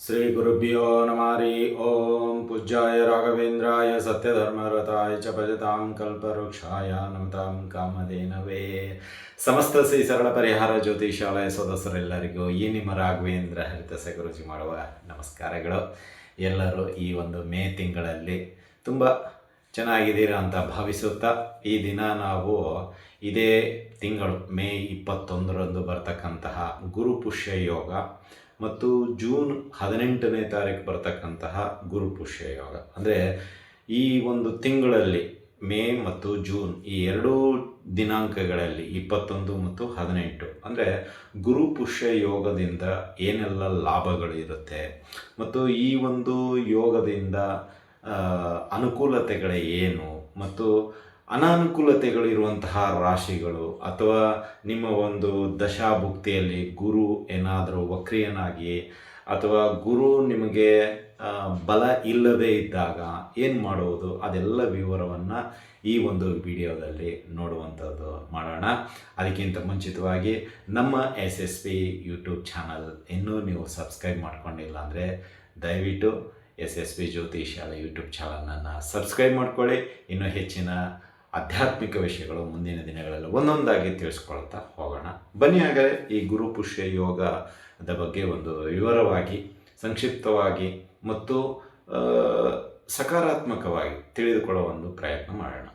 ಶ್ರೀ ಗುರುಭ್ಯೋ ನಮಃ ಓಂ ಪೂಜ್ಯಾಯ ರಾಘವೇಂದ್ರಾಯ ಸತ್ಯಧರ್ಮರತಾಯ ಚ ಭಜತಾಂ ಕಲ್ಪವೃಕ್ಷಾಯ ನಮತಾಂ ಕಾಮಧೇನವೇ. ಸಮಸ್ತ ಶ್ರೀ ಸರಳ ಪರಿಹಾರ ಜ್ಯೋತಿಷಾಲಯ ಸದಸ್ಯರೆಲ್ಲರಿಗೂ ಈ ನಿಮ್ಮ ರಾಘವೇಂದ್ರ ಹರಿತಸೆ ಗುರುಜಿ ಮಾಡುವ ನಮಸ್ಕಾರಗಳು. ಎಲ್ಲರೂ ಈ ಒಂದು ಮೇ ತಿಂಗಳಲ್ಲಿ ತುಂಬ ಚೆನ್ನಾಗಿದ್ದೀರಾ ಅಂತ ಭಾವಿಸುತ್ತಾ, ಈ ದಿನ ನಾವು ಇದೇ ತಿಂಗಳು ಮೇ 21ರಂದು ಬರ್ತಕ್ಕಂತಹ ಗುರು ಪುಷ್ಯ ಯೋಗ ಮತ್ತು ಜೂನ್ 18ನೇ ತಾರೀಕು ಬರ್ತಕ್ಕಂತಹ ಗುರು ಪುಷ್ಯ ಯೋಗ, ಅಂದರೆ ಈ ಒಂದು ತಿಂಗಳಲ್ಲಿ ಮೇ ಮತ್ತು ಜೂನ್ ಈ ಎರಡೂ ದಿನಾಂಕಗಳಲ್ಲಿ 21 ಮತ್ತು 18 ಅಂದರೆ ಗುರು ಪುಷ್ಯ ಯೋಗದಿಂದ ಏನೆಲ್ಲ ಲಾಭಗಳಿರುತ್ತೆ ಮತ್ತು ಈ ಒಂದು ಯೋಗದಿಂದ ಅನುಕೂಲತೆಗಳೇ ಏನು ಮತ್ತು ಅನಾನುಕೂಲತೆಗಳಿರುವಂತಹ ರಾಶಿಗಳು, ಅಥವಾ ನಿಮ್ಮ ಒಂದು ದಶಾಭುಕ್ತಿಯಲ್ಲಿ ಗುರು ಏನಾದರೂ ವಕ್ರಿಯನಾಗಿ ಅಥವಾ ಗುರು ನಿಮಗೆ ಬಲ ಇಲ್ಲದೇ ಇದ್ದಾಗ ಏನು ಮಾಡುವುದು, ಅದೆಲ್ಲ ವಿವರವನ್ನು ಈ ಒಂದು ವಿಡಿಯೋದಲ್ಲಿ ನೋಡುವಂಥದ್ದು ಮಾಡೋಣ. ಅದಕ್ಕಿಂತ ಮುಂಚಿತವಾಗಿ ನಮ್ಮ SSP ಯೂಟ್ಯೂಬ್ ಚಾನಲ್ ಇನ್ನೂ ನೀವು ಸಬ್ಸ್ಕ್ರೈಬ್ ಮಾಡ್ಕೊಂಡಿಲ್ಲ ಅಂದರೆ ದಯವಿಟ್ಟು SSP ಜ್ಯೋತಿಷಾಲಯ ಯೂಟ್ಯೂಬ್ ಚಾನಲನ್ನು ಸಬ್ಸ್ಕ್ರೈಬ್ ಮಾಡ್ಕೊಳ್ಳಿ. ಇನ್ನೂ ಹೆಚ್ಚಿನ ಆಧ್ಯಾತ್ಮಿಕ ವಿಷಯಗಳು ಮುಂದಿನ ದಿನಗಳಲ್ಲಿ ಒಂದೊಂದಾಗಿ ತಿಳಿಸ್ಕೊಳ್ತಾ ಹೋಗೋಣ. ಬನ್ನಿ, ಹಾಗಾದರೆ ಈ ಗುರು ಪುಷ್ಯ ಯೋಗದ ಬಗ್ಗೆ ಒಂದು ವಿವರವಾಗಿ, ಸಂಕ್ಷಿಪ್ತವಾಗಿ ಮತ್ತು ಸಕಾರಾತ್ಮಕವಾಗಿ ತಿಳಿದುಕೊಳ್ಳೋ ಒಂದು ಪ್ರಯತ್ನ ಮಾಡೋಣ.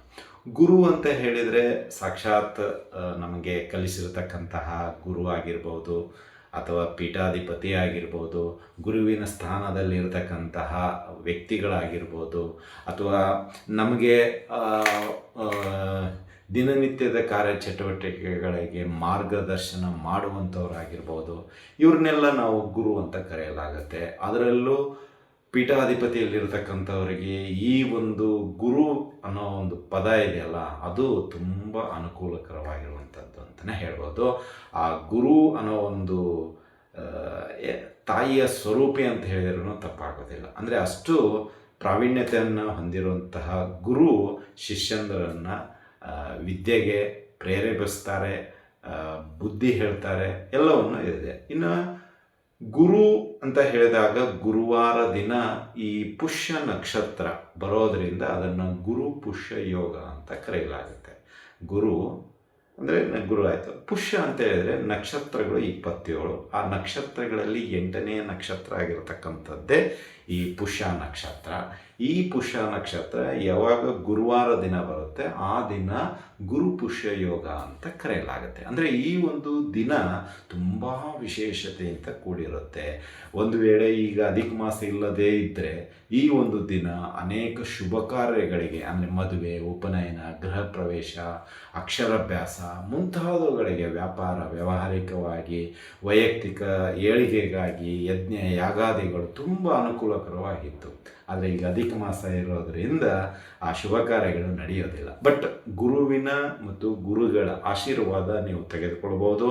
ಗುರು ಅಂತ ಹೇಳಿದರೆ ಸಾಕ್ಷಾತ್ ನಮಗೆ ಕಲಿಸಿರತಕ್ಕಂತಹ ಗುರು ಆಗಿರ್ಬೋದು, ಅಥವಾ ಪೀಠಾಧಿಪತಿ ಆಗಿರ್ಬೋದು, ಗುರುವಿನ ಸ್ಥಾನದಲ್ಲಿರತಕ್ಕಂತಹ ವ್ಯಕ್ತಿಗಳಾಗಿರ್ಬೋದು, ಅಥವಾ ನಮಗೆ ದಿನನಿತ್ಯದ ಕಾರ್ಯಚಟುವಟಿಕೆಗಳಿಗೆ ಮಾರ್ಗದರ್ಶನ ಮಾಡುವಂಥವರಾಗಿರ್ಬೋದು, ಇವ್ರನ್ನೆಲ್ಲ ನಾವು ಗುರು ಅಂತ ಕರೆಯಲಾಗುತ್ತೆ. ಅದರಲ್ಲೂ ಪೀಠಾಧಿಪತಿಯಲ್ಲಿರ್ತಕ್ಕಂಥವರಿಗೆ ಈ ಒಂದು ಗುರು ಅನ್ನೋ ಒಂದು ಪದ ಇದೆಯಲ್ಲ, ಅದು ತುಂಬ ಅನುಕೂಲಕರವಾಗಿರುವಂಥದ್ದು ಅಂತಲೇ ಹೇಳ್ಬೋದು. ಆ ಗುರು ಅನ್ನೋ ಒಂದು ತಾಯಿಯ ಸ್ವರೂಪಿ ಅಂತ ಹೇಳಿದ್ರೂ ತಪ್ಪಾಗೋದಿಲ್ಲ. ಅಂದರೆ ಅಷ್ಟು ಪ್ರಾವೀಣ್ಯತೆಯನ್ನು ಹೊಂದಿರುವಂತಹ ಗುರು ಶಿಷ್ಯಂದರನ್ನು ವಿದ್ಯೆಗೆ ಪ್ರೇರೇಪಿಸ್ತಾರೆ, ಬುದ್ಧಿ ಹೇಳ್ತಾರೆ, ಎಲ್ಲವನ್ನು ಇದೆ. ಇನ್ನು ಗುರು ಅಂತ ಹೇಳಿದಾಗ ಗುರುವಾರ ದಿನ ಈ ಪುಷ್ಯ ನಕ್ಷತ್ರ ಬರೋದರಿಂದ ಅದನ್ನು ಗುರು ಪುಷ್ಯ ಯೋಗ ಅಂತ ಕರೆಯಲಾಗುತ್ತೆ. ಗುರು ಅಂದರೆ ಗುರು ಆಯಿತು. ಪುಷ್ಯ ಅಂತ ಹೇಳಿದರೆ ನಕ್ಷತ್ರಗಳು 27, ಆ ನಕ್ಷತ್ರಗಳಲ್ಲಿ 8ನೇ ನಕ್ಷತ್ರ ಆಗಿರತಕ್ಕಂಥದ್ದೇ ಈ ಪುಷ್ಯ ನಕ್ಷತ್ರ. ಈ ಪುಷ್ಯ ನಕ್ಷತ್ರ ಯಾವಾಗ ಗುರುವಾರ ದಿನ ಬರುತ್ತೆ ಆ ದಿನ ಗುರು ಪುಷ್ಯ ಯೋಗ ಅಂತ ಕರೆಯಲಾಗುತ್ತೆ. ಅಂದರೆ ಈ ಒಂದು ದಿನ ತುಂಬ ವಿಶೇಷತೆಯಿಂದ ಕೂಡಿರುತ್ತೆ. ಒಂದು ವೇಳೆ ಈಗ ಅಧಿಕ ಮಾಸ ಇಲ್ಲದೇ ಇದ್ದರೆ ಈ ಒಂದು ದಿನ ಅನೇಕ ಶುಭ ಕಾರ್ಯಗಳಿಗೆ, ಅಂದರೆ ಮದುವೆ, ಉಪನಯನ, ಗೃಹ ಪ್ರವೇಶ, ಅಕ್ಷರಾಭ್ಯಾಸ ಮುಂತಾದವುಗಳಿಗೆ, ವ್ಯಾಪಾರ, ವ್ಯಾವಹಾರಿಕವಾಗಿ, ವೈಯಕ್ತಿಕ ಏಳಿಗೆಗಾಗಿ ಯಜ್ಞ ಯಾಗಾದಿಗಳು ತುಂಬ ಅನುಕೂಲಕರವಾಗಿತ್ತು. ಆದರೆ ಈಗ ಅಧಿಕ ಮಾಸ ಇರೋದರಿಂದ ಆ ಶುಭ ಕಾರ್ಯಗಳು ನಡೆಯೋದಿಲ್ಲ. ಬಟ್ ಗುರುವಿನ ಮತ್ತು ಗುರುಗಳ ಆಶೀರ್ವಾದ ನೀವು ತೆಗೆದುಕೊಳ್ಬೋದು.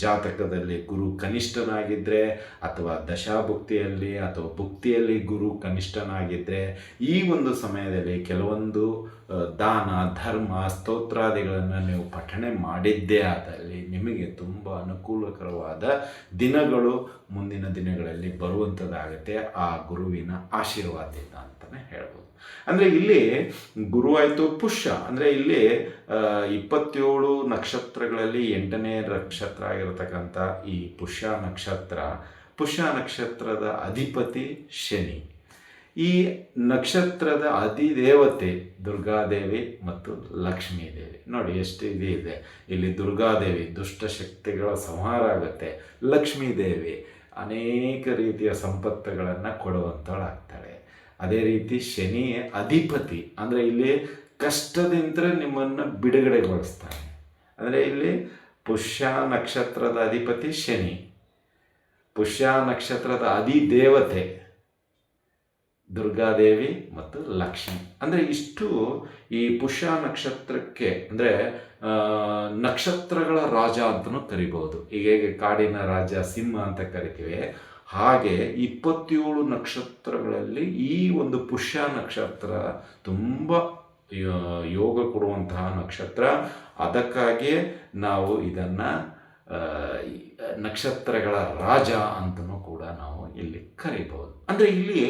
ಜಾತಕದಲ್ಲಿ ಗುರು ಕನಿಷ್ಠನಾಗಿದ್ದರೆ, ಅಥವಾ ದಶಾಭುಕ್ತಿಯಲ್ಲಿ ಅಥವಾ ಭುಕ್ತಿಯಲ್ಲಿ ಗುರು ಕನಿಷ್ಠನಾಗಿದ್ದರೆ, ಈ ಒಂದು ಸಮಯದಲ್ಲಿ ಕೆಲವೊಂದು ದಾನ, ಧರ್ಮ, ಸ್ತೋತ್ರಾದಿಗಳನ್ನು ನೀವು ಪಠಣೆ ಮಾಡಿದ್ದೇ ಆದಲ್ಲಿ ನಿಮಗೆ ತುಂಬ ಅನುಕೂಲಕರವಾದ ದಿನಗಳು ಮುಂದಿನ ದಿನಗಳಲ್ಲಿ ಬರುವಂಥದ್ದಾಗುತ್ತೆ ಆ ಗುರುವಿನ ಆಶೀರ್ವಾದದಿಂದ ಅಂತಲೇ ಹೇಳ್ಬೋದು. ಅಂದರೆ ಇಲ್ಲಿ ಗುರು ಆಯಿತು ಪುಷ್ಯ, ಅಂದರೆ ಇಲ್ಲಿ 27 ನಕ್ಷತ್ರಗಳಲ್ಲಿ 8ನೇ ನಕ್ಷತ್ರ ಆಗಿರತಕ್ಕಂಥ ಈ ಪುಷ್ಯ ನಕ್ಷತ್ರದ ಅಧಿಪತಿ ಶನಿ. ಈ ನಕ್ಷತ್ರದ ಅಧಿದೇವತೆ ದುರ್ಗಾದೇವಿ ಮತ್ತು ಲಕ್ಷ್ಮೀದೇವಿ. ನೋಡಿ ಎಷ್ಟು ಇದೆ ಇಲ್ಲಿ. ದುರ್ಗಾದೇವಿ ದುಷ್ಟಶಕ್ತಿಗಳ ಸಂಹಾರ ಆಗುತ್ತೆ, ಲಕ್ಷ್ಮೀದೇವಿ ಅನೇಕ ರೀತಿಯ ಸಂಪತ್ತುಗಳನ್ನು ಕೊಡುವಂಥವಳಾಗ್ತಾಳೆ. ಅದೇ ರೀತಿ ಶನಿ ಅಧಿಪತಿ, ಅಂದರೆ ಇಲ್ಲಿ ಕಷ್ಟದಿಂದ ನಿಮ್ಮನ್ನು ಬಿಡುಗಡೆಗೊಳಿಸ್ತಾನೆ. ಅಂದರೆ ಇಲ್ಲಿ ಪುಷ್ಯ ನಕ್ಷತ್ರದ ಅಧಿಪತಿ ಶನಿ, ಪುಷ್ಯ ನಕ್ಷತ್ರದ ಅಧಿದೇವತೆ ದುರ್ಗಾದೇವಿ ಮತ್ತು ಲಕ್ಷ್ಮಿ. ಅಂದರೆ ಇಷ್ಟು ಈ ಪುಷ್ಯ ನಕ್ಷತ್ರಕ್ಕೆ, ಅಂದರೆ ನಕ್ಷತ್ರಗಳ ರಾಜ ಅಂತಲೂ ಕರಿಬೋದು. ಈಗ ಕಾಡಿನ ರಾಜ ಸಿಂಹ ಅಂತ ಕರಿತೀವಿ, ಹಾಗೆ 27 ನಕ್ಷತ್ರಗಳಲ್ಲಿ ಈ ಒಂದು ಪುಷ್ಯ ನಕ್ಷತ್ರ ತುಂಬ ಯೋಗ ಕೊಡುವಂತಹ ನಕ್ಷತ್ರ. ಅದಕ್ಕಾಗಿಯೇ ನಾವು ಇದನ್ನು ನಕ್ಷತ್ರಗಳ ರಾಜ ಅಂತಲೂ ಕೂಡ ನಾವು ಇಲ್ಲಿ ಕರಿಬಹುದು. ಅಂದರೆ ಇಲ್ಲಿ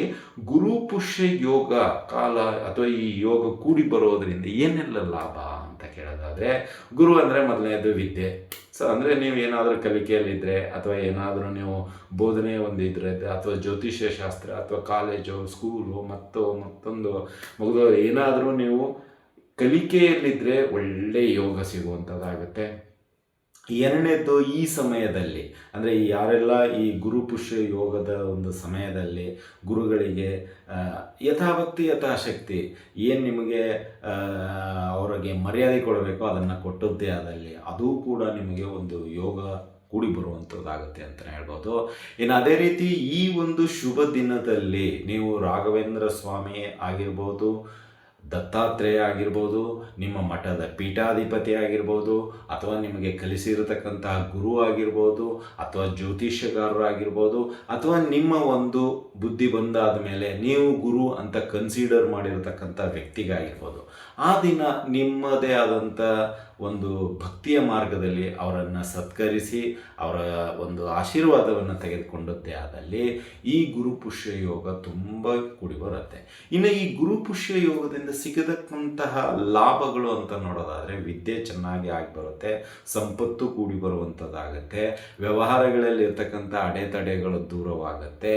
ಗುರು ಪುಷ್ಯ ಯೋಗ ಕಾಲ ಅಥವಾ ಈ ಯೋಗ ಕೂಡಿ ಬರೋದರಿಂದ ಏನೆಲ್ಲ ಲಾಭ ಅಂತ ಕೇಳೋದಾದರೆ, ಗುರು ಅಂದರೆ ಮೊದಲನೇದು ವಿದ್ಯೆ. ಸೊ ಅಂದರೆ ನೀವು ಏನಾದರೂ ಕಲಿಕೆಯಲ್ಲಿದ್ದರೆ ಅಥವಾ ಏನಾದರೂ ನೀವು ಬೋಧನೆ ಒಂದಿದ್ರೆ ಅಥವಾ ಜ್ಯೋತಿಷ್ಯ ಶಾಸ್ತ್ರ ಅಥವಾ ಕಾಲೇಜು ಸ್ಕೂಲು ಮತ್ತೊಂದು ಮುಗಿದೋ ಏನಾದರೂ ನೀವು ಕಲಿಕೆಯಲ್ಲಿದ್ದರೆ ಒಳ್ಳೆಯ ಯೋಗ ಸಿಗುವಂಥದ್ದಾಗುತ್ತೆ. ಎರಡನೇದು ಈ ಸಮಯದಲ್ಲಿ ಅಂದರೆ ಯಾರೆಲ್ಲ ಈ ಗುರು ಪುಷ್ಯ ಯೋಗದ ಒಂದು ಸಮಯದಲ್ಲಿ ಗುರುಗಳಿಗೆ ಯಥಾಭಕ್ತಿ ಯಥಾಶಕ್ತಿ ಏನು ನಿಮಗೆ ಅವರಿಗೆ ಮರ್ಯಾದೆ ಕೊಡಬೇಕೋ ಅದನ್ನು ಕೊಟ್ಟದ್ದೇ ಆದಲ್ಲಿ ಅದು ಕೂಡ ನಿಮಗೆ ಒಂದು ಯೋಗ ಕೂಡಿ ಬರುವಂಥದ್ದಾಗುತ್ತೆ ಅಂತಲೇ ಹೇಳ್ಬೋದು. ಇನ್ನು ಅದೇ ರೀತಿ ಈ ಒಂದು ಶುಭ ದಿನದಲ್ಲಿ ನೀವು ರಾಘವೇಂದ್ರ ಸ್ವಾಮಿ ಆಗಿರ್ಬೋದು, ದತ್ತಾತ್ರೇಯ ಆಗಿರ್ಬೋದು, ನಿಮ್ಮ ಮಠದ ಪೀಠಾಧಿಪತಿ ಆಗಿರ್ಬೋದು, ಅಥವಾ ನಿಮಗೆ ಕಲಿಸಿರತಕ್ಕಂತಹ ಗುರು ಆಗಿರ್ಬೋದು, ಅಥವಾ ಜ್ಯೋತಿಷ್ಯಗಾರರಾಗಿರ್ಬೋದು, ಅಥವಾ ನಿಮ್ಮ ಒಂದು ಬುದ್ಧಿ ಬಂದಾದ ಮೇಲೆ ನೀವು ಗುರು ಅಂತ ಕನ್ಸಿಡರ್ ಮಾಡಿರತಕ್ಕಂಥ ವ್ಯಕ್ತಿಗಾಗಿರ್ಬೋದು, ಆ ದಿನ ನಿಮ್ಮದೇ ಆದಂಥ ಒಂದು ಭಕ್ತಿಯ ಮಾರ್ಗದಲ್ಲಿ ಅವರನ್ನು ಸತ್ಕರಿಸಿ ಅವರ ಒಂದು ಆಶೀರ್ವಾದವನ್ನು ತೆಗೆದುಕೊಂಡದ್ದೇ ಆದಲ್ಲಿ ಈ ಗುರು ಪುಷ್ಯ ಯೋಗ ತುಂಬ ಕೂಡಿ ಬರುತ್ತೆ. ಇನ್ನು ಈ ಗುರು ಪುಷ್ಯ ಯೋಗದಿಂದ ಸಿಗತಕ್ಕಂತಹ ಲಾಭಗಳು ಅಂತ ನೋಡೋದಾದರೆ ವಿದ್ಯೆ ಚೆನ್ನಾಗಿ ಆಗಿ ಬರುತ್ತೆ, ಸಂಪತ್ತು ಕೂಡಿ ಬರುವಂಥದ್ದಾಗುತ್ತೆ, ವ್ಯವಹಾರಗಳಲ್ಲಿ ಇರ್ತಕ್ಕಂಥ ಅಡೆತಡೆಗಳು ದೂರವಾಗುತ್ತೆ,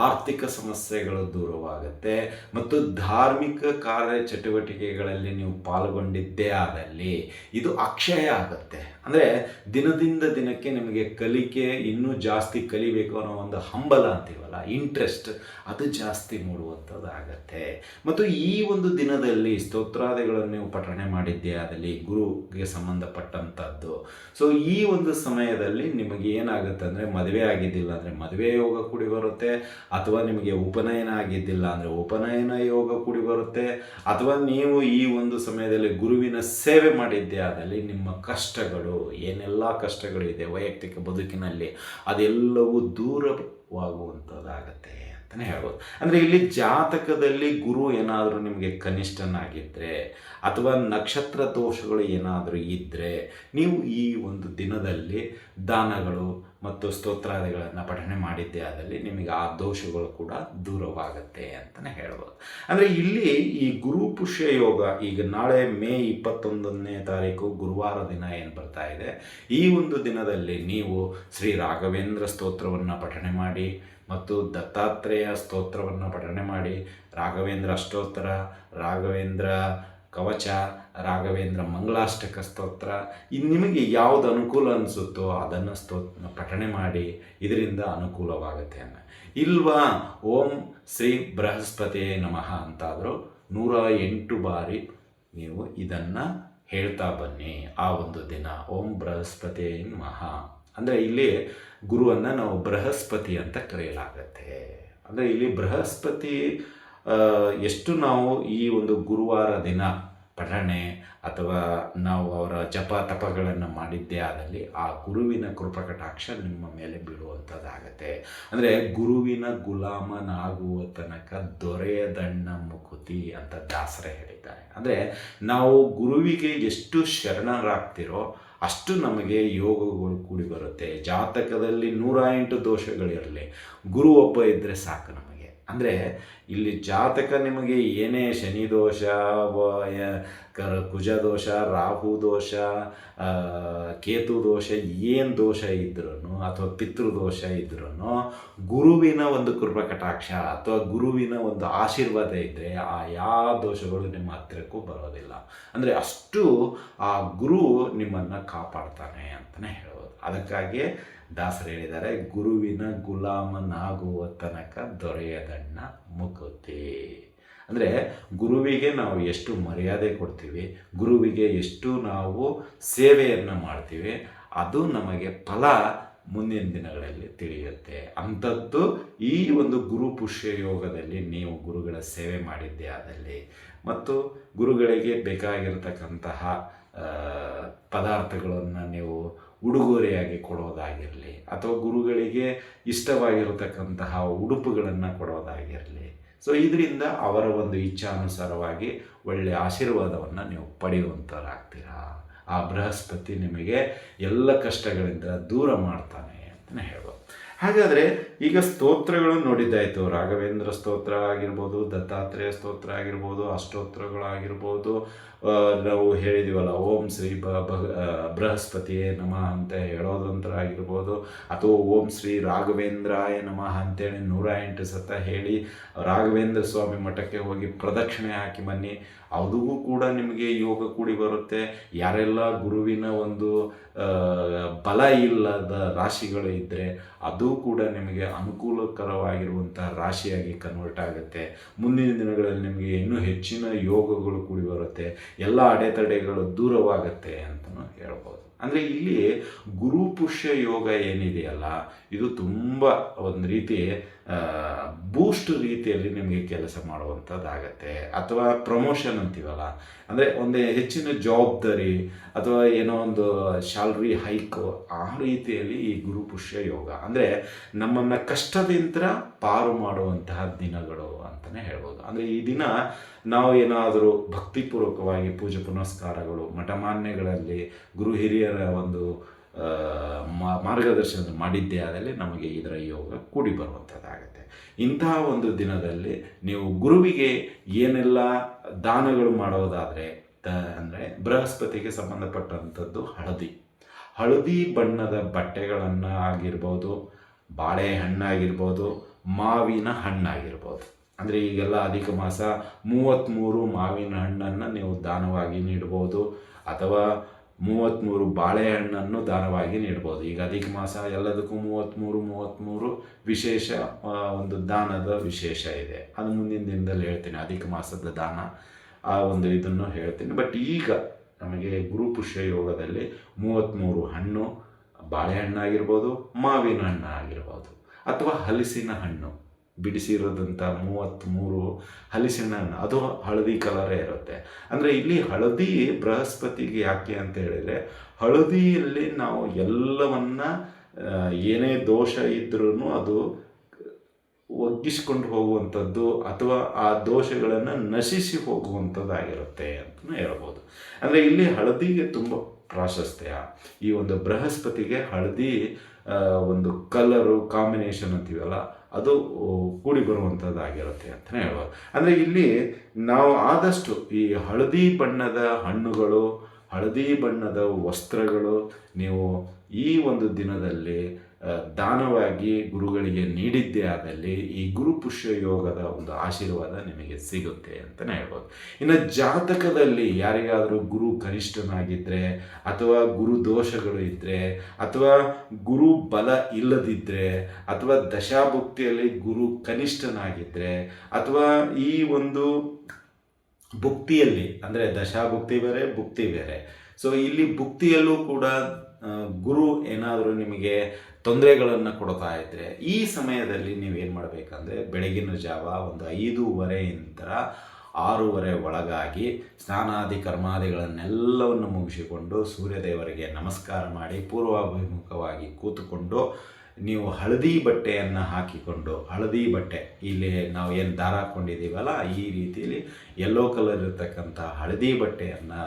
ಆರ್ಥಿಕ ಸಮಸ್ಯೆಗಳು ದೂರವಾಗುತ್ತೆ, ಮತ್ತು ಧಾರ್ಮಿಕ ಕಾರ್ಯ ಚಟುವಟಿಕೆಗಳಲ್ಲಿ ನೀವು ಪಾಲ್ಗೊಂಡಿದ್ದೇ ಆದಲ್ಲಿ ಇದು ಅಕ್ಷಯ ಆಗುತ್ತೆ. ಅಂದರೆ ದಿನದಿಂದ ದಿನಕ್ಕೆ ನಿಮಗೆ ಕಲಿಕೆ ಇನ್ನೂ ಜಾಸ್ತಿ ಕಲಿಬೇಕು ಅನ್ನೋ ಒಂದು ಹಂಬಲ ಅಂತೀವಲ್ಲ, ಇಂಟ್ರೆಸ್ಟ್, ಅದು ಜಾಸ್ತಿ ಮೂಡುವಂಥದ್ದಾಗತ್ತೆ. ಮತ್ತು ಈ ಒಂದು ದಿನದಲ್ಲಿ ಸ್ತೋತ್ರಾದಿಗಳನ್ನು ನೀವು ಪಠಣೆ ಮಾಡಿದ್ದೇ ಆದಲ್ಲಿ ಗುರುಗೆ ಸಂಬಂಧಪಟ್ಟಂಥದ್ದು. ಸೊ ಈ ಒಂದು ಸಮಯದಲ್ಲಿ ನಿಮಗೆ ಏನಾಗುತ್ತೆ ಅಂದರೆ ಮದುವೆ ಆಗಿದ್ದಿಲ್ಲ ಅಂದರೆ ಮದುವೆ ಯೋಗ ಕೂಡಿ ಬರುತ್ತೆ, ಅಥವಾ ನಿಮಗೆ ಉಪನಯನ ಆಗಿದ್ದಿಲ್ಲ ಅಂದರೆ ಉಪನಯನ ಯೋಗ ಕೂಡಿ ಬರುತ್ತೆ, ಅಥವಾ ನೀವು ಈ ಒಂದು ಸಮಯದಲ್ಲಿ ಗುರುವಿನ ಸೇವೆ ಮಾಡಿದ್ದೇ ಆದಲ್ಲಿ ನಿಮ್ಮ ಕಷ್ಟಗಳು ಏನೆಲ್ಲ ಕಷ್ಟಗಳಿದೆ ವೈಯಕ್ತಿಕ ಬದುಕಿನಲ್ಲಿ ಅದೆಲ್ಲವೂ ದೂರವಾಗುವಂಥದ್ದಾಗತ್ತೆ ಅಂತಲೇ ಹೇಳ್ಬೋದು. ಅಂದರೆ ಇಲ್ಲಿ ಜಾತಕದಲ್ಲಿ ಗುರು ಏನಾದರೂ ನಿಮಗೆ ಕನಿಷ್ಠನಾಗಿದ್ದರೆ ಅಥವಾ ನಕ್ಷತ್ರ ದೋಷಗಳು ಏನಾದರೂ ಇದ್ದರೆ ನೀವು ಈ ಒಂದು ದಿನದಲ್ಲಿ ದಾನಗಳು ಮತ್ತು ಸ್ತೋತ್ರಾದಿಗಳನ್ನು ಪಠನೆ ಮಾಡಿದ್ದೇ ಆದಲ್ಲಿ ನಿಮಗೆ ಆ ದೋಷಗಳು ಕೂಡ ದೂರವಾಗುತ್ತೆ ಅಂತಲೇ ಹೇಳ್ಬೋದು. ಅಂದರೆ ಇಲ್ಲಿ ಈ ಗುರು ಪುಷ್ಯ ಯೋಗ ಈಗ ನಾಳೆ ಮೇ 21ನೇ ತಾರೀಕು ಗುರುವಾರ ದಿನ ಏನು ಬರ್ತಾ ಇದೆ, ಈ ಒಂದು ದಿನದಲ್ಲಿ ನೀವು ಶ್ರೀ ರಾಘವೇಂದ್ರ ಸ್ತೋತ್ರವನ್ನು ಪಠನೆ ಮಾಡಿ ಮತ್ತು ದತ್ತಾತ್ರೇಯ ಸ್ತೋತ್ರವನ್ನು ಪಠನೆ ಮಾಡಿ, ರಾಘವೇಂದ್ರ ಅಷ್ಟೋತ್ತರ, ರಾಘವೇಂದ್ರ ಕವಚ, ರಾಘವೇಂದ್ರ ಮಂಗಳಾಷ್ಟಕ ಸ್ತೋತ್ರ, ಇದು ನಿಮಗೆ ಯಾವುದು ಅನುಕೂಲ ಅನಿಸುತ್ತೋ ಅದನ್ನು ಪಠನೆ ಮಾಡಿ, ಇದರಿಂದ ಅನುಕೂಲವಾಗುತ್ತೆ ಇಲ್ವಾ. ಓಂ ಶ್ರೀ ಬೃಹಸ್ಪತಿ ನಮಃ ಅಂತಾದರೂ 108 ಬಾರಿ ನೀವು ಇದನ್ನು ಹೇಳ್ತಾ ಬನ್ನಿ ಆ ಒಂದು ದಿನ. ಓಂ ಬೃಹಸ್ಪತಿ ನಮಃ ಅಂದರೆ ಇಲ್ಲಿ ಗುರುವನ್ನು ನಾವು ಬೃಹಸ್ಪತಿ ಅಂತ ಕರೆಯಲಾಗತ್ತೆ. ಅಂದರೆ ಇಲ್ಲಿ ಬೃಹಸ್ಪತಿ ಎಷ್ಟು ನಾವು ಈ ಒಂದು ಗುರುವಾರ ದಿನ ಪಠಣೆ ಅಥವಾ ನಾವು ಅವರ ಜಪ ತಪಗಳನ್ನು ಮಾಡಿದ್ದೇ ಆದಲ್ಲಿ ಆ ಗುರುವಿನ ಕೃಪಕಟಾಕ್ಷ ನಿಮ್ಮ ಮೇಲೆ ಬೀಳುವಂಥದ್ದಾಗತ್ತೆ. ಅಂದರೆ ಗುರುವಿನ ಗುಲಾಮನಾಗುವ ತನಕ ದೊರೆಯದಣ್ಣ ಮುಕುತಿ ಅಂತ ದಾಸರೇ ಹೇಳಿದ್ದಾರೆ. ಅಂದರೆ ನಾವು ಗುರುವಿಗೆ ಎಷ್ಟು ಶರಣರಾಗ್ತಿರೋ ಅಷ್ಟು ನಮಗೆ ಯೋಗಗಳು ಕೂಡಿ ಬರುತ್ತೆ. ಜಾತಕದಲ್ಲಿ 108 ದೋಷಗಳಿರಲಿ, ಗುರು ಒಬ್ಬ ಇದ್ದರೆ ಸಾಕು ನಮಗೆ. ಅಂದರೆ ಇಲ್ಲಿ ಜಾತಕ ನಿಮಗೆ ಏನೇ ಶನಿ ದೋಷ, ಕುಜ ದೋಷ, ರಾಹು ದೋಷ, ಕೇತು ದೋಷ, ಏನು ದೋಷ ಇದ್ರೂ ಅಥವಾ ಪಿತೃದೋಷ ಇದ್ರೂ ಗುರುವಿನ ಒಂದು ಕೃಪಕಟಾಕ್ಷ ಅಥವಾ ಗುರುವಿನ ಒಂದು ಆಶೀರ್ವಾದ ಇದ್ದರೆ ಆ ಯಾವ ದೋಷಗಳು ನಿಮ್ಮ ಹತ್ತಿರಕ್ಕೂ ಬರೋದಿಲ್ಲ. ಅಂದರೆ ಅಷ್ಟು ಆ ಗುರು ನಿಮ್ಮನ್ನು ಕಾಪಾಡ್ತಾನೆ ಅಂತಲೇ ಹೇಳ್ಬೋದು. ಅದಕ್ಕಾಗಿಯೇ ದಾಸರು ಹೇಳಿದ್ದಾರೆ, ಗುರುವಿನ ಗುಲಾಮನಾಗುವ ತನಕ ದೊರೆಯದಣ್ಣ ಮುಕುತಿ. ಅಂದರೆ ಗುರುವಿಗೆ ನಾವು ಎಷ್ಟು ಮರ್ಯಾದೆ ಕೊಡ್ತೀವಿ, ಗುರುವಿಗೆ ಎಷ್ಟು ನಾವು ಸೇವೆಯನ್ನು ಮಾಡ್ತೀವಿ, ಅದು ನಮಗೆ ಫಲ ಮುಂದಿನ ದಿನಗಳಲ್ಲಿ ತಿಳಿಯುತ್ತೆ. ಅಂಥದ್ದು ಈ ಒಂದು ಗುರು ಪುಷ್ಯ ಯೋಗದಲ್ಲಿ ನೀವು ಗುರುಗಳ ಸೇವೆ ಮಾಡಿದ್ದೇ ಆದಲ್ಲಿ ಮತ್ತು ಗುರುಗಳಿಗೆ ಬೇಕಾಗಿರತಕ್ಕಂತಹ ಪದಾರ್ಥಗಳನ್ನು ನೀವು ಉಡುಗೊರೆಯಾಗಿ ಕೊಡೋದಾಗಿರಲಿ ಅಥವಾ ಗುರುಗಳಿಗೆ ಇಷ್ಟವಾಗಿರತಕ್ಕಂತಹ ಉಡುಪುಗಳನ್ನು ಕೊಡೋದಾಗಿರಲಿ, ಸೊ ಇದರಿಂದ ಅವರ ಒಂದು ಇಚ್ಛಾನುಸಾರವಾಗಿ ಒಳ್ಳೆಯ ಆಶೀರ್ವಾದವನ್ನು ನೀವು ಪಡೆಯುವಂಥವ್ರಾಗ್ತೀರಾ. ಆ ಬೃಹಸ್ಪತಿ ನಿಮಗೆ ಎಲ್ಲ ಕಷ್ಟಗಳಿಂದ ದೂರ ಮಾಡ್ತಾನೆ ಅಂತಲೇ ಹೇಳ್ಬೋದು. ಹಾಗಾದರೆ ಈಗ ಸ್ತೋತ್ರಗಳು ನೋಡಿದ್ದಾಯಿತು. ರಾಘವೇಂದ್ರ ಸ್ತೋತ್ರ ಆಗಿರ್ಬೋದು, ದತ್ತಾತ್ರೇಯ ಸ್ತೋತ್ರ ಆಗಿರ್ಬೋದು, ಅಷ್ಟೋತ್ರಗಳಾಗಿರ್ಬೋದು, ನಾವು ಹೇಳಿದ್ದೀವಲ್ಲ ಓಂ ಶ್ರೀ ಬೃಹಸ್ಪತಿಯೇ ನಮಃ ಅಂತ ಹೇಳೋದಂತರ ಆಗಿರ್ಬೋದು, ಅಥವಾ ಓಂ ಶ್ರೀ ರಾಘವೇಂದ್ರಾಯ ನಮಃ ಅಂತೇಳಿ 108 ಸತ ಹೇಳಿ ರಾಘವೇಂದ್ರ ಸ್ವಾಮಿ ಮಠಕ್ಕೆ ಹೋಗಿ ಪ್ರದಕ್ಷಿಣೆ ಹಾಕಿ ಬನ್ನಿ. ಅದೂ ಕೂಡ ನಿಮಗೆ ಯೋಗ ಕೂಡಿ ಬರುತ್ತೆ. ಯಾರೆಲ್ಲ ಗುರುವಿನ ಒಂದು ಬಲ ಇಲ್ಲದ ರಾಶಿಗಳು ಇದ್ದರೆ ಅದು ಕೂಡ ನಿಮಗೆ ಅನುಕೂಲಕರವಾಗಿರುವಂಥ ರಾಶಿಯಾಗಿ ಕನ್ವರ್ಟ್ ಆಗುತ್ತೆ. ಮುಂದಿನ ದಿನಗಳಲ್ಲಿ ನಿಮಗೆ ಇನ್ನೂ ಹೆಚ್ಚಿನ ಯೋಗಗಳು ಕೂಡಿ ಬರುತ್ತೆ, ಎಲ್ಲ ಅಡೆತಡೆಗಳು ದೂರವಾಗುತ್ತೆ ಅಂತಲೂ ಹೇಳ್ಬೋದು. ಅಂದರೆ ಇಲ್ಲಿ ಗುರು ಪುಷ್ಯ ಯೋಗ ಏನಿದೆಯಲ್ಲ, ಇದು ತುಂಬ ಒಂದು ರೀತಿ ಬೂಸ್ಟ್ ರೀತಿಯಲ್ಲಿ ನಿಮಗೆ ಕೆಲಸ ಮಾಡುವಂಥದ್ದಾಗತ್ತೆ. ಅಥವಾ ಪ್ರಮೋಷನ್ ಅಂತೀವಲ್ಲ, ಅಂದರೆ ಒಂದು ಹೆಚ್ಚಿನ ಜವಾಬ್ದಾರಿ ಅಥವಾ ಏನೋ ಒಂದು ಸ್ಯಾಲ್ರಿ ಹೈಕ್, ಆ ರೀತಿಯಲ್ಲಿ ಈ ಗುರು ಪುಷ್ಯ ಯೋಗ ಅಂದರೆ ನಮ್ಮನ್ನು ಕಷ್ಟದಿಂದ ಪಾರು ಮಾಡುವಂತಹ ದಿನಗಳು ಅಂತಲೇ ಹೇಳ್ಬೋದು. ಅಂದರೆ ಈ ದಿನ ನಾವು ಏನಾದರೂ ಭಕ್ತಿಪೂರ್ವಕವಾಗಿ ಪೂಜೆ ಪುನಸ್ಕಾರಗಳು ಮಠಮಾನ್ಯಗಳಲ್ಲಿ ಗುರು ಹಿರಿಯರ ಒಂದು ಮಾರ್ಗದರ್ಶನ ಮಾಡಿದ್ದೇ ಆದಲ್ಲಿ ನಮಗೆ ಇದರ ಯೋಗ ಕೂಡಿ ಬರುವಂಥದ್ದಾಗತ್ತೆ. ಇಂತಹ ಒಂದು ದಿನದಲ್ಲಿ ನೀವು ಗುರುವಿಗೆ ಏನೆಲ್ಲ ದಾನಗಳು ಮಾಡೋದಾದರೆ ಅಂದರೆ ಬೃಹಸ್ಪತಿಗೆ ಸಂಬಂಧಪಟ್ಟಂಥದ್ದು ಹಳದಿ ಬಣ್ಣದ ಬಟ್ಟೆಗಳನ್ನು ಆಗಿರ್ಬೋದು, ಬಾಳೆಹಣ್ಣಾಗಿರ್ಬೋದು, ಮಾವಿನ ಹಣ್ಣಾಗಿರ್ಬೋದು. ಅಂದರೆ ಈಗೆಲ್ಲ ಅಧಿಕ ಮಾಸ 33 ಮಾವಿನ ಹಣ್ಣನ್ನು ನೀವು ದಾನವಾಗಿ ನೀಡ್ಬೋದು, ಅಥವಾ 33 ಬಾಳೆಹಣ್ಣನ್ನು ದಾನವಾಗಿ ನೀಡ್ಬೋದು. ಈಗ ಅಧಿಕ ಮಾಸ ಎಲ್ಲದಕ್ಕೂ 33 ವಿಶೇಷ ಒಂದು ದಾನದ ವಿಶೇಷ ಇದೆ. ಅದು ಮುಂದಿನ ದಿನದಲ್ಲಿ ಹೇಳ್ತೀನಿ, ಅಧಿಕ ಮಾಸದ ದಾನ ಆ ಒಂದು ಇದನ್ನು ಹೇಳ್ತೀನಿ. ಬಟ್ ಈಗ ನಮಗೆ ಗುರು ಪುಷ್ಯ ಯೋಗದಲ್ಲಿ 33 ಹಣ್ಣು, ಬಾಳೆಹಣ್ಣಾಗಿರ್ಬೋದು, ಮಾವಿನ ಹಣ್ಣು ಆಗಿರ್ಬೋದು, ಅಥವಾ ಹಲಸಿನ ಹಣ್ಣು ಬಿಡಿಸಿರೋದಂಥ 33 ಹಲಸಿನ ಹಣ್ಣು, ಅದು ಹಳದಿ ಕಲರೇ ಇರುತ್ತೆ. ಅಂದರೆ ಇಲ್ಲಿ ಹಳದಿ ಬೃಹಸ್ಪತಿಗೆ ಯಾಕೆ ಅಂತ ಹೇಳಿದರೆ, ಹಳದಿಯಲ್ಲಿ ನಾವು ಎಲ್ಲವನ್ನ ಏನೇ ದೋಷ ಇದ್ರೂ ಅದು ಒಗ್ಗಿಸ್ಕೊಂಡು ಹೋಗುವಂಥದ್ದು ಅಥವಾ ಆ ದೋಷಗಳನ್ನು ನಶಿಸಿ ಹೋಗುವಂಥದ್ದಾಗಿರುತ್ತೆ ಅಂತಲೂ ಹೇಳ್ಬೋದು. ಅಂದರೆ ಇಲ್ಲಿ ಹಳದಿಗೆ ತುಂಬ ಪ್ರಾಶಸ್ತ್ಯ. ಈ ಒಂದು ಬೃಹಸ್ಪತಿಗೆ ಹಳದಿ ಒಂದು ಕಲರು ಕಾಂಬಿನೇಷನ್ ಅಂತೀವಲ್ಲ, ಅದು ಕೂಡಿ ಬರುವಂಥದ್ದಾಗಿರುತ್ತೆ ಅಂತಲೇ ಹೇಳ್ಬೋದು. ಅಂದರೆ ಇಲ್ಲಿ ನಾವು ಆದಷ್ಟು ಈ ಹಳದಿ ಬಣ್ಣದ ಹಣ್ಣುಗಳು, ಹಳದಿ ಬಣ್ಣದ ವಸ್ತ್ರಗಳು ನೀವು ಈ ಒಂದು ದಿನದಲ್ಲಿ ದಾನವಾಗಿ ಗುರುಗಳಿಗೆ ನೀಡಿದ್ದೇ ಆದಲ್ಲಿ ಈ ಗುರು ಪುಷ್ಯ ಯೋಗದ ಒಂದು ಆಶೀರ್ವಾದ ನಿಮಗೆ ಸಿಗುತ್ತೆ ಅಂತಲೇ ಹೇಳ್ಬೋದು. ಇನ್ನು ಜಾತಕದಲ್ಲಿ ಯಾರಿಗಾದರೂ ಗುರು ಕನಿಷ್ಠನಾಗಿದ್ದರೆ, ಅಥವಾ ಗುರು ದೋಷಗಳು ಇದ್ದರೆ, ಅಥವಾ ಗುರು ಬಲ ಇಲ್ಲದಿದ್ದರೆ, ಅಥವಾ ದಶಾಭುಕ್ತಿಯಲ್ಲಿ ಗುರು ಕನಿಷ್ಠನಾಗಿದ್ದರೆ, ಅಥವಾ ಈ ಒಂದು ಭುಕ್ತಿಯಲ್ಲಿ ಅಂದರೆ ದಶಾಭುಕ್ತಿ ಬೇರೆ ಭುಕ್ತಿ ಬೇರೆ. ಸೊ ಇಲ್ಲಿ ಭುಕ್ತಿಯಲ್ಲೂ ಕೂಡ ಗುರು ಏನಾದರೂ ನಿಮಗೆ ತೊಂದರೆಗಳನ್ನು ಕೊಡ್ತಾ ಇದ್ದರೆ, ಈ ಸಮಯದಲ್ಲಿ ನೀವೇನು ಮಾಡಬೇಕಂದ್ರೆ ಬೆಳಗಿನ ಜಾವ ಒಂದು 5:30 6:30 ಒಳಗಾಗಿ ಸ್ನಾನಾದಿ ಕರ್ಮಾದಿಗಳನ್ನೆಲ್ಲವನ್ನು ಮುಗಿಸಿಕೊಂಡು ಸೂರ್ಯದೇವರಿಗೆ ನಮಸ್ಕಾರ ಮಾಡಿ ಪೂರ್ವಾಭಿಮುಖವಾಗಿ ಕೂತುಕೊಂಡು ನೀವು ಹಳದಿ ಬಟ್ಟೆಯನ್ನು ಹಾಕಿಕೊಂಡು, ಹಳದಿ ಬಟ್ಟೆ ಇಲ್ಲಿ ನಾವು ಏನು ದಾರ ಹಾಕ್ಕೊಂಡಿದ್ದೀವಲ್ಲ ಈ ರೀತಿಯಲ್ಲಿ ಯೆಲ್ಲೋ ಕಲರ್ ಇರತಕ್ಕಂಥ ಹಳದಿ ಬಟ್ಟೆಯನ್ನು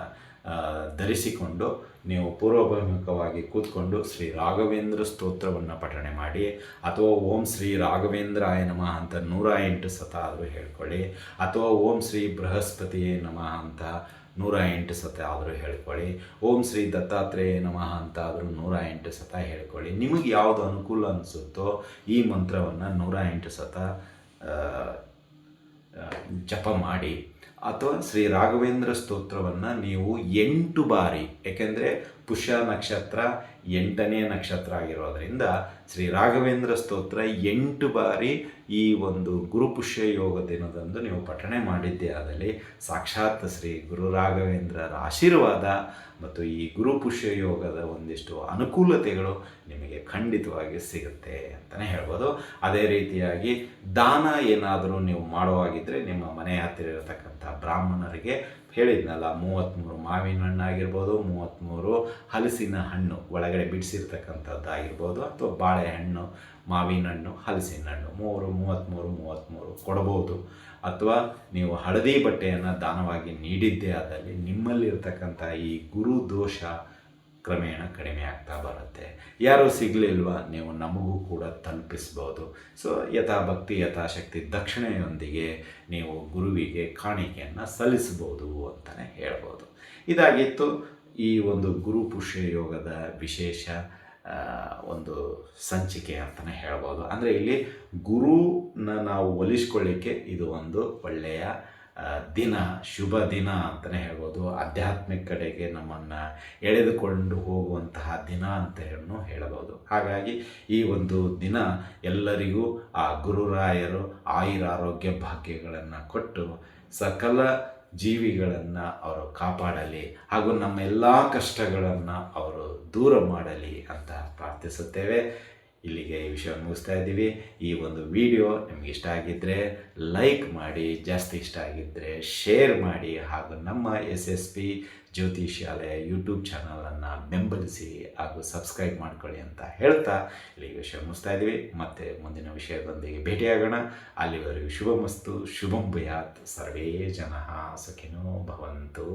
ಧರಿಸಿಕೊಂಡು ನೀವು ಪೂರ್ವಾಭಿಮುಖವಾಗಿ ಕೂತ್ಕೊಂಡು ಶ್ರೀ ರಾಘವೇಂದ್ರ ಸ್ತೋತ್ರವನ್ನು ಪಠಣೆ ಮಾಡಿ, ಅಥವಾ ಓಂ ಶ್ರೀ ರಾಘವೇಂದ್ರಾಯ ನಮಃ ಅಂತ 108 ಸತ ಆದರೂ ಹೇಳ್ಕೊಳ್ಳಿ, ಅಥವಾ ಓಂ ಶ್ರೀ ಬೃಹಸ್ಪತಿಯೇ ನಮಃ ಅಂತ 108 ಸತ ಆದರೂ ಹೇಳ್ಕೊಳ್ಳಿ, ಓಂ ಶ್ರೀ ದತ್ತಾತ್ರೇಯ ನಮಃ ಅಂತ ಆದರೂ 108 ಸತ ಹೇಳ್ಕೊಳ್ಳಿ. ನಿಮಗೆ ಯಾವುದು ಅನುಕೂಲ ಅನಿಸುತ್ತೋ ಈ ಮಂತ್ರವನ್ನು 108 ಸತ ಜಪ ಮಾಡಿ. ಅಥವಾ ಶ್ರೀ ರಾಘವೇಂದ್ರ ಸ್ತೋತ್ರವನ್ನು ನೀವು 8 ಬಾರಿ, ಏಕೆಂದರೆ ಪುಷ್ಯ ನಕ್ಷತ್ರ 8ನೇ ನಕ್ಷತ್ರ ಆಗಿರೋದರಿಂದ ಶ್ರೀ ರಾಘವೇಂದ್ರ ಸ್ತೋತ್ರ 8 ಬಾರಿ ಈ ಒಂದು ಗುರುಪುಷ್ಯ ಯೋಗ ದಿನದಂದು ನೀವು ಪಠಣೆ ಮಾಡಿದ್ದೇ ಆದಲ್ಲಿ ಸಾಕ್ಷಾತ್ ಶ್ರೀ ಗುರು ರಾಘವೇಂದ್ರರ ಆಶೀರ್ವಾದ ಮತ್ತು ಈ ಗುರುಪುಷ್ಯ ಯೋಗದ ಒಂದಿಷ್ಟು ಅನುಕೂಲತೆಗಳು ನಿಮಗೆ ಖಂಡಿತವಾಗಿ ಸಿಗುತ್ತೆ ಅಂತಲೇ ಹೇಳ್ಬೋದು. ಅದೇ ರೀತಿಯಾಗಿ ದಾನ ಏನಾದರೂ ನೀವು ಮಾಡುವಾಗಿದ್ದರೆ ನಿಮ್ಮ ಮನೆ ಹತ್ತಿರ ಇರತಕ್ಕಂಥ ಬ್ರಾಹ್ಮಣರಿಗೆ ಹೇಳಿದ್ನಲ್ಲ, 33 ಮಾವಿನ ಹಣ್ಣು ಆಗಿರ್ಬೋದು, 33 ಹಲಸಿನ ಹಣ್ಣು ಒಳಗಡೆ ಬಿಡಿಸಿರ್ತಕ್ಕಂಥದ್ದಾಗಿರ್ಬೋದು, ಅಥವಾ ಬಾಳೆಹಣ್ಣು, ಮಾವಿನ ಹಣ್ಣು, ಹಲಸಿನ ಹಣ್ಣು 33 ಕೊಡಬಹುದು. ಅಥವಾ ನೀವು ಹಳದಿ ಬಟ್ಟೆಯನ್ನು ದಾನವಾಗಿ ನೀಡಿದ್ದೇ ಆದಲ್ಲಿ ನಿಮ್ಮಲ್ಲಿರ್ತಕ್ಕಂಥ ಈ ಗುರು ದೋಷ ಕ್ರಮೇಣ ಕಡಿಮೆ ಆಗ್ತಾ ಬರುತ್ತೆ. ಯಾರೂ ಸಿಗಲಿಲ್ವಾ, ನೀವು ನಮಗೂ ಕೂಡ ತಲುಪಿಸ್ಬೋದು. ಸೊ ಯಥಾಭಕ್ತಿ ಯಥಾಶಕ್ತಿ ದಕ್ಷಿಣೆಯೊಂದಿಗೆ ನೀವು ಗುರುವಿಗೆ ಕಾಣಿಕೆಯನ್ನು ಸಲ್ಲಿಸ್ಬೋದು ಅಂತಲೇ ಹೇಳ್ಬೋದು. ಇದಾಗಿತ್ತು ಈ ಒಂದು ಗುರು ಪುಷ್ಯ ಯೋಗದ ವಿಶೇಷ ಒಂದು ಸಂಚಿಕೆ ಅಂತಲೇ ಹೇಳ್ಬೋದು. ಅಂದರೆ ಇಲ್ಲಿ ಗುರುನ ನಾವು ಒಲಿಸ್ಕೊಳ್ಳಿಕ್ಕೆ ಇದು ಒಂದು ಒಳ್ಳೆಯ ದಿನ, ಶುಭ ದಿನ ಅಂತಲೇ ಹೇಳ್ಬೋದು. ಆಧ್ಯಾತ್ಮಿಕ ಕಡೆಗೆ ನಮ್ಮನ್ನು ಎಳೆದುಕೊಂಡು ಹೋಗುವಂತಹ ದಿನ ಅಂತ ಹೇಳಬಹುದು. ಹಾಗಾಗಿ ಈ ಒಂದು ದಿನ ಎಲ್ಲರಿಗೂ ಆ ಗುರುರಾಯರು ಆಯುರಾರೋಗ್ಯ ಭಾಗ್ಯಗಳನ್ನು ಕೊಟ್ಟು ಸಕಲ ಜೀವಿಗಳನ್ನು ಅವರು ಕಾಪಾಡಲಿ ಹಾಗೂ ನಮ್ಮ ಎಲ್ಲ ಕಷ್ಟಗಳನ್ನು ಅವರು ದೂರ ಮಾಡಲಿ ಅಂತ ಪ್ರಾರ್ಥಿಸುತ್ತೇವೆ. ಇಲ್ಲಿಗೆ ಈ ವಿಷಯ ಮುಗಿಸ್ತಾ ಇದ್ದೀವಿ. ಈ ಒಂದು ವಿಡಿಯೋ ನಿಮಗೆ ಇಷ್ಟ ಆಗಿದ್ದರೆ ಲೈಕ್ ಮಾಡಿ, ಜಾಸ್ತಿ ಇಷ್ಟ ಆಗಿದ್ದರೆ ಶೇರ್ ಮಾಡಿ, ಹಾಗೂ ನಮ್ಮ SSP ಜ್ಯೋತಿಷ್ಯಾಲಯ ಯೂಟ್ಯೂಬ್ ಚಾನಲನ್ನು ಬೆಂಬಲಿಸಿ ಹಾಗೂ ಸಬ್ಸ್ಕ್ರೈಬ್ ಮಾಡ್ಕೊಳ್ಳಿ ಅಂತ ಹೇಳ್ತಾ ಇಲ್ಲಿಗೆ ವಿಷಯ ಮುಗಿಸ್ತಾ ಇದ್ದೀವಿ. ಮತ್ತು ಮುಂದಿನ ವಿಷಯದೊಂದಿಗೆ ಭೇಟಿಯಾಗೋಣ. ಅಲ್ಲಿವರೆಗೂ ಶುಭಮಸ್ತು, ಶುಭಂ ಭೂಯಾತ್, ಸರ್ವೇ ಜನಃ ಸುಖಿನೋ ಭವಂತು.